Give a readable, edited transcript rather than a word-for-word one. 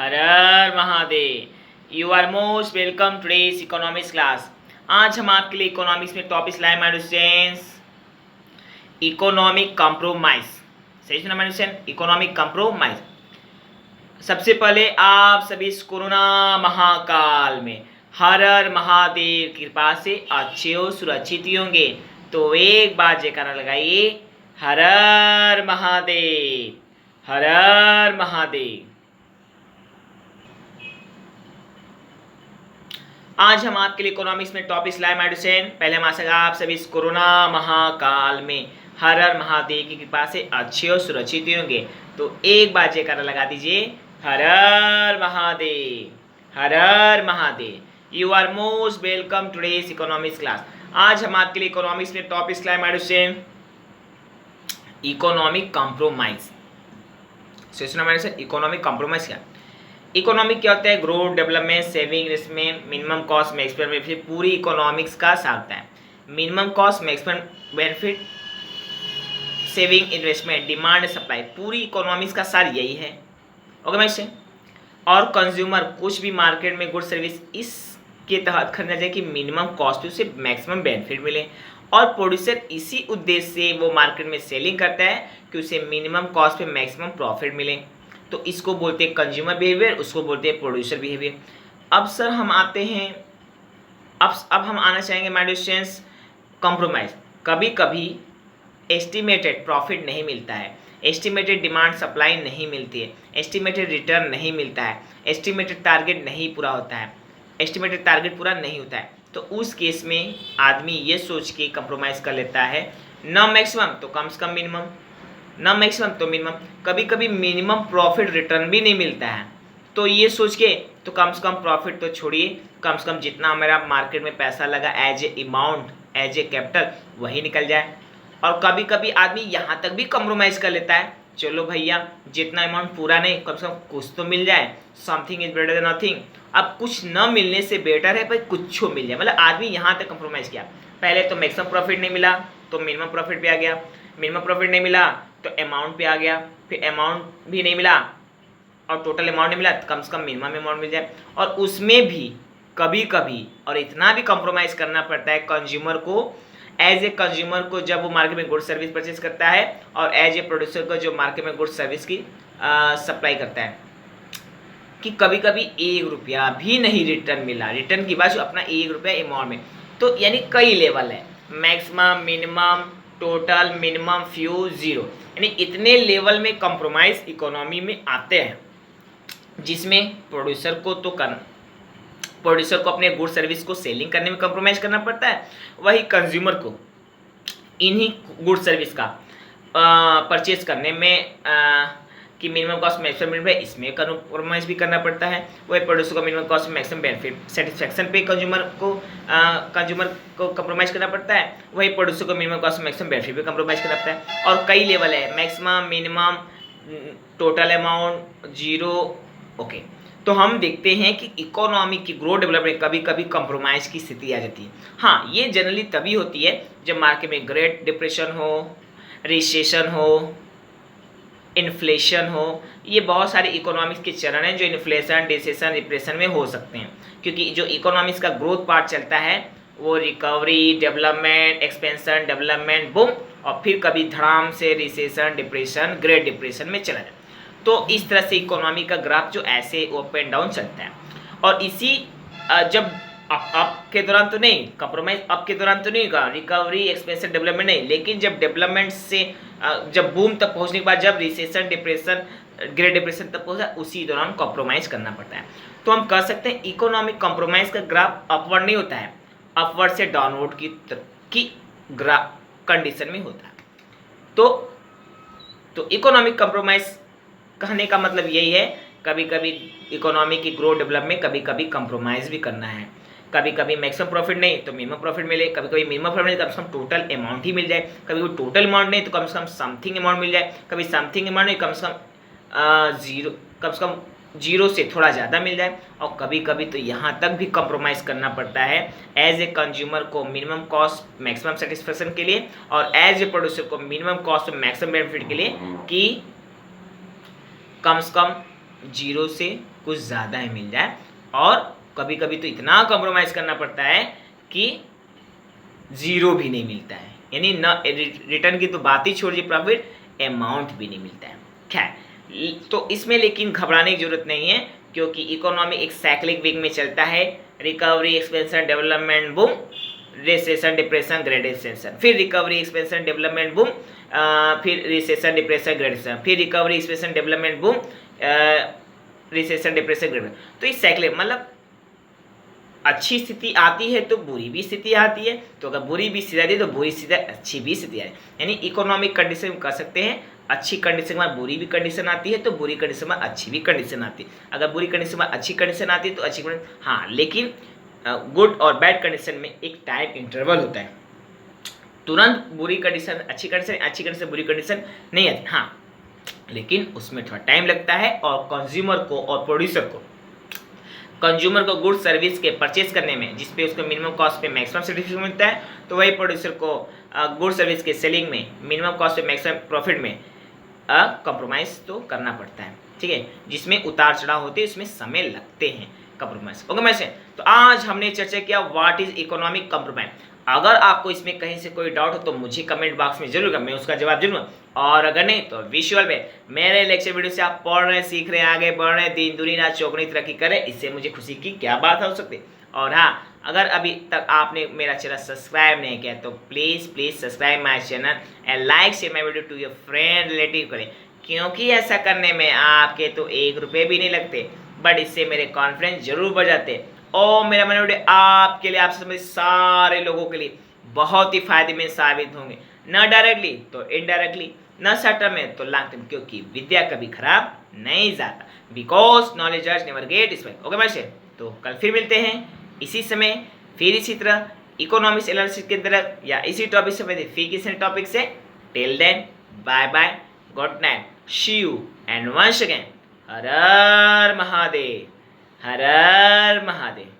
Her her Mahadev. You are most welcome today's economics class. आज हम आपके लिए इकोनॉमिक्स में टॉपिक्स लाए माय स्टूडेंट्स, इकोनॉमिक कॉम्प्रोमाइज। सही सुना माय स्टूडेंट, इकोनॉमिक कॉम्प्रोमाइज। सबसे पहले आप सभी इस कोरोना महाकाल में हर हर महादेव की कृपा से अच्छे और सुरक्षित ही होंगे। तो एक बार जयकारा लगाइए, हर हर महादेव, हर हर महादेव। आज हम आपके लिए इकोनॉमिक्स में टॉपिक्स लाए मेडिसिन। पहले हम आशा आप सभी इस कोरोना महाकाल में हर हर महादेव की कृपा से अच्छे और सुरक्षित होंगे। तो एक बार जयकारा लगा दीजिए, हर हर महादेव, हर हर Mahadev. You are most welcome today's economics class. आज हम आपके लिए इकोनॉमिक्स में टॉपिक्स लाए मेडिसिन, इकोनॉमिक कॉम्प्रोमाइज। सुना मेडिसिन, इकोनॉमिक कॉम्प्रोमाइज क्या? इकोनॉमिक क्या होता है? Growth, development, saving, investment, minimum cost, maximum benefit, पूरी इकोनॉमिक्स का साथ है। Minimum cost, maximum benefit, saving, investment, demand, supply, पूरी इकोनॉमिक्स का सार यही है। ओके मैसे, और कंज्यूमर कुछ भी मार्केट में गुड सर्विस इसके तहत खरीदना चाहिए कि मिनिमम कॉस्ट उसे मैक्सिमम बेनिफिट मिले, और प्रोड्यूसर इसी उद्देश्य से वो मार्केट में सेलिंग करता है कि उसे मिनिमम कॉस्ट पे मैक्सिमम प्रॉफिट मिले। तो इसको बोलते हैं कंज्यूमर बिहेवियर, उसको बोलते हैं प्रोड्यूसर बिहेवियर। अब सर हम आते हैं, अब हम आना चाहेंगे माय डियर स्टूडेंट्स, कॉम्प्रोमाइज। कभी कभी एस्टिमेटेड प्रॉफिट नहीं मिलता है, एस्टिमेटेड डिमांड सप्लाई नहीं मिलती है, एस्टिमेटेड रिटर्न नहीं मिलता है, एस्टिमेटेड टारगेट नहीं पूरा होता है, एस्टिमेटेड टारगेट पूरा नहीं होता है। तो उस केस में आदमी ये सोच के कंप्रोमाइज कर लेता है, न मैक्सिमम तो कम से कम मिनिमम, ना मैक्सिमम तो मिनिमम। कभी कभी मिनिमम प्रॉफिट रिटर्न भी नहीं मिलता है, तो ये सोच के तो कम से कम प्रॉफिट तो छोड़िए, कम से कम जितना मेरा मार्केट में पैसा लगा as a amount, as a capital, वही निकल जाए। और कभी कभी आदमी यहाँ तक भी कम्प्रोमाइज़ कर लेता है, चलो भैया जितना अमाउंट पूरा नहीं, कम से कम कुछ तो मिल जाए, something is better than nothing. अब कुछ न मिलने से बेटर है पर कुछ मिल जाए, मतलब आदमी यहाँ तक कम्प्रोमाइज़ किया। पहले तो मैक्सिमम प्रॉफिट नहीं मिला तो मिनिमम प्रॉफिट पे आ गया, मिनिमम प्रॉफिट नहीं मिला तो अमाउंट पे आ गया, फिर अमाउंट भी नहीं मिला और टोटल अमाउंट नहीं मिला तो कम से कम मिनिमम अमाउंट मिल जाए। और उसमें भी कभी कभी और इतना भी कॉम्प्रोमाइज़ करना पड़ता है कंज्यूमर को, एज ए कंज्यूमर को जब वो मार्केट में गुड सर्विस परचेज करता है, और एज ए प्रोड्यूसर को जो मार्केट में गुड सर्विस की सप्लाई करता है, कि कभी कभी 1 रुपया भी नहीं रिटर्न मिला, रिटर्न की बात अपना 1 रुपया अमाउंट में। तो यानी कई लेवल है, maximum, minimum, total, minimum, few, zero, यानी इतने लेवल में कंप्रोमाइज इकोनॉमी में आते हैं, जिसमें प्रोड्यूसर को अपने गुड सर्विस को सेलिंग करने में कंप्रोमाइज करना पड़ता है, वही कंज्यूमर को इन्हीं गुड सर्विस का परचेज करने में कि मिनिमम कॉस्ट मैक्सिमम बेनिफिट, इसमें कंप्रोमाइज भी करना पड़ता है। वही प्रोड्यूसर को minimum cost maximum benefit satisfaction पे कंज्यूमर को कंप्रोमाइज करना पड़ता है, वही प्रोड्यूसर को मिनिमम कॉस्ट मैक्सिमम बेनिफिट पे कंप्रोमाइज करना पड़ता है। और कई लेवल है, maximum, minimum, total amount, zero. Okay, तो हम देखते हैं कि इकोनॉमी की ग्रोथ डेवलपमेंट कभी कभी कंप्रोमाइज की स्थिति आ जाती है। हाँ, ये जनरली तभी होती है जब मार्केट में ग्रेट डिप्रेशन हो, रिसेशन हो, इन्फ्लेशन हो। ये बहुत सारे इकोनॉमिक्स के चरण हैं जो इन्फ्लेशन, डिसेशन, डिप्रेशन में हो सकते हैं, क्योंकि जो इकोनॉमिक्स का ग्रोथ पार्ट चलता है वो recovery, development, expansion, development, boom, और फिर कभी धड़ाम से रिसेशन, डिप्रेशन, ग्रेट डिप्रेशन में चला जाए। तो इस तरह से इकोनॉमी का ग्राफ जो ऐसे अप एंड डाउन चलता है। और इसी जब अप के दौरान तो नहीं, कंप्रोमाइज अप के दौरान तो नहीं होगा, रिकवरी, एक्सपेंशन, डेवलपमेंट नहीं, लेकिन जब डेवलपमेंट से जब बूम तक पहुंचने के बाद जब रिसेशन, डिप्रेशन, ग्रेट डिप्रेशन तक पहुंचा, उसी दौरान कॉम्प्रोमाइज करना पड़ता है। तो हम कह सकते हैं इकोनॉमिक कॉम्प्रोमाइज का ग्राफ अपवर्ड नहीं होता है, अपवर्ड से डाउनवर्ड की ग्राफ कंडीशन में होता है। तो इकोनॉमिक कॉम्प्रोमाइज कहने का मतलब यही है, कभी कभी इकोनॉमी की ग्रोथ डेवलप में कभी कभी कंप्रोमाइज़ भी करना है। कभी कभी मैक्सिमम प्रॉफिट नहीं तो मिनिमम प्रॉफिट मिले, कभी कभी मिनिमम प्रॉफिट नहीं, कम से कम टोटल अमाउंट ही मिल जाए, कभी कभी टोटल अमाउंट नहीं तो कम से कम समथिंग अमाउंट मिल जाए, कभी समथिंग अमाउंट नहीं, कम से कम जीरो से थोड़ा ज़्यादा मिल जाए। और कभी कभी तो यहाँ तक भी कंप्रोमाइज़ करना पड़ता है एज ए कंज्यूमर को मिनिमम कॉस्ट मैक्सिमम सेटिस्फेक्शन के लिए, और एज ए प्रोड्यूसर को मिनिमम कॉस्ट मैक्सिमम बेनिफिट के लिए, कि कम से कम जीरो से कुछ ज़्यादा ही मिल जाए, और कभी कभी तो इतना कॉम्प्रोमाइज़ करना पड़ता है कि ज़ीरो भी नहीं मिलता है, यानी न रिटर्न की तो बात ही छोड़िए, प्रॉफिट अमाउंट भी नहीं मिलता है। खैर, तो इसमें लेकिन घबराने की जरूरत नहीं है, क्योंकि इकोनॉमी एक साइक्लिक वेग में चलता है। Recovery, expansion, development, boom, recession, depression, great recession, फिर रिकवरी, एक्सपेंशन, डेवलपमेंट, बूम, फिर रिसेशन, डिप्रेशन, ग्रेट रिसेशन, फिर recovery, expansion, development, boom, recession, depression, great. तो इस साइक्लिक मतलब अच्छी स्थिति आती है तो बुरी भी स्थिति आती है, तो अगर बुरी भी स्थिति आती है तो बुरी स्थिति, अच्छी भी स्थिति आती है। यानी इकोनॉमिक कंडीशन कर सकते हैं, अच्छी कंडीशन में बुरी भी कंडीशन आती है, तो बुरी कंडीशन में अच्छी भी कंडीशन आती है। अगर बुरी कंडीशन में अच्छी कंडीशन आती है तो अच्छी कंडीशन, हाँ, लेकिन गुड और बैड कंडीशन में एक टाइम इंटरवल होता है। तुरंत बुरी कंडीशन अच्छी कंडीशन, अच्छी कंडीशन बुरी कंडीशन नहीं आती, हाँ, लेकिन उसमें थोड़ा टाइम लगता है। और कंज्यूमर को और प्रोड्यूसर को, कंज्यूमर को गुड सर्विस के परचेज करने में, जिसपे उसको मिनिमम कॉस्ट पे मैक्सिमम सेटिस्फेक्शन मिलता है, तो वही प्रोड्यूसर को गुड सर्विस के सेलिंग में मिनिमम कॉस्ट पे मैक्सिमम प्रॉफिट में कंप्रोमाइज़ तो करना पड़ता है, ठीक है। जिसमें उतार चढ़ाव होते हैं, उसमें समय लगते हैं कंप्रोमाइज़। ओके मैसे, तो आज हमने चर्चा किया व्हाट इज इकोनॉमिक कंप्रोमाइज। अगर आपको इसमें कहीं से कोई डाउट हो तो मुझे कमेंट बॉक्स में जरूर, मैं उसका जवाब जरूर, और अगर नहीं तो विजुअल में मेरे लेक्चर वीडियो से आप पढ़ रहे हैं, सीख रहे हैं, आगे बढ़ रहे हैं, दिन दुनी रात चौगुनी तरक्की करें, इससे मुझे खुशी की क्या बात हो सकती है। और हाँ, अगर अभी तक आपने मेरा चैनल सब्सक्राइब नहीं किया तो please subscribe my channel and like share my video to your friend relative करें, क्योंकि ऐसा करने में आपके तो 1 रुपये भी नहीं लगते, बट इससे मेरे कॉन्फिडेंस जरूर बढ़ जाते। और मेरा मन वीडियो आपके लिए, आप समझ सारे लोगों के लिए बहुत ही फायदेमंद साबित होंगे, न डायरेक्टली तो इनडायरेक्टली, न शॉर्ट टर्म में तो लॉन्ग टर्म, क्योंकि विद्या कभी खराब नहीं जाता, because knowledge never get spent. Okay बच्चे, तो कल फिर मिलते हैं इसी समय, फिर इसी तरह इकोनॉमिक्स एनालिसिस के अंदर या इसी टॉपिक से, फिर किसी टॉपिक से। Till then, bye bye, good night, see you and once again, Har her Mahadev, her her Mahadev.